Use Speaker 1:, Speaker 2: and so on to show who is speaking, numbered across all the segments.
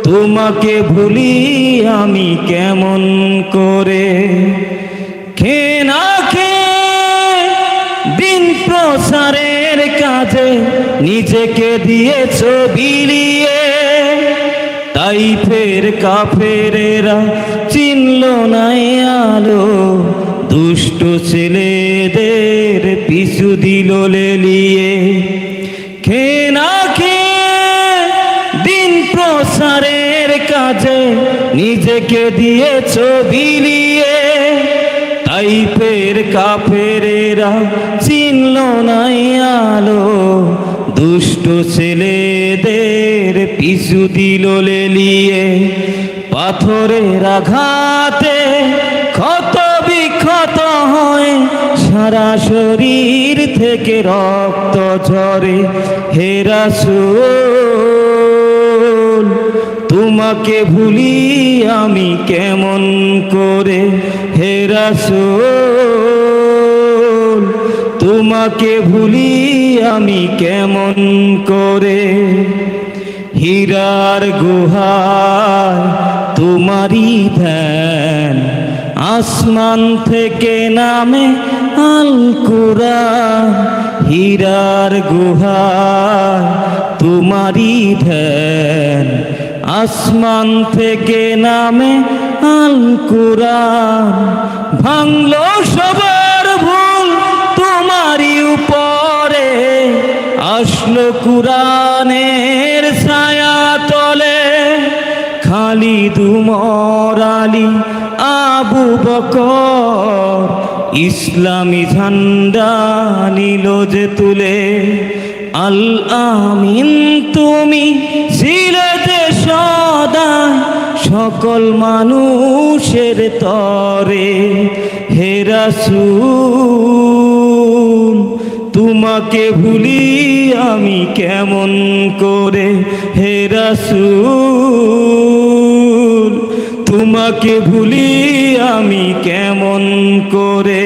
Speaker 1: তোমাকে ভুলি আমি কেমন করে। খে না খে দিন প্রসারের কাজে নিজেকে দিয়েছ বিলিয়ে, তাই ফের কাফেরেরা চিনল না আলো, দুষ্ট ছেলেদের পিছু দিল লেলিয়ে। খে না খে দিন প্রসারের কাজে নিজেকে দিয়েছ বিলিয়ে, তাই ফের কাফেরেরা চিনল না আলো, দুষ্ট ছেলেদের পিছু দিল লেলিয়ে। পাথরের আঘাতে ক্ষত বিক্ষত হয় সারা শরীর থেকে রক্ত ঝরে। হে রাসূল তোমাকে ভুলি আমি কেমন করে। হে রাসূল তোমাকে ভুলি আমি কেমন করে। হীরার গুহায় তোমারই ধ্যান, আসমান থেকে নামে আল কুরআন। হীরার গুহায় তোমারই ধ্যান, আসমান থেকে নামে আল কুরআন। ভাঙলো সবার ভুল তোমারই উপরে, আসলো কুরআনের ছায়া তলে। খালিদ উমর আলী আবু বকর ইসলামী ঝান্ডা নিল যে তুলে। আল আমিন তুমি ছিলে যে সদা সকল মানুষের তরে। হে রাসূল তোমাকে ভুলি আমি কেমন করে। হে রাসূল তোমাকে ভুলি আমি কেমন করে।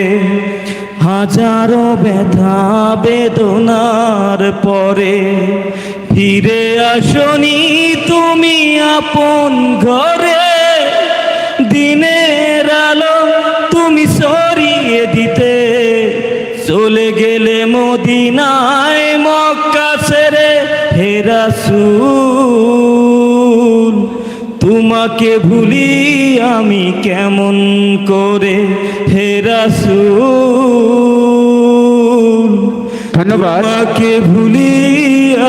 Speaker 1: হাজারো ব্যথা বেদনার পরে ফিরে আসনি তুমি আপন ঘরে। দিনের আলো তুমি সরিয়ে দিতে চলে গেলে মদিনায় মক্কা ছেড়ে। হে রাসূল তোমাকে ভুলি আমি কেমন করে। হে রাসূল
Speaker 2: ধন্যবাদ।
Speaker 1: তোমাকে ভুলি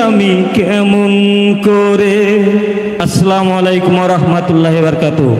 Speaker 1: আমি কেমন করে। আসসালামু আলাইকুম ওয়া রাহমাতুল্লাহি ওয়া বারাকাতুহু।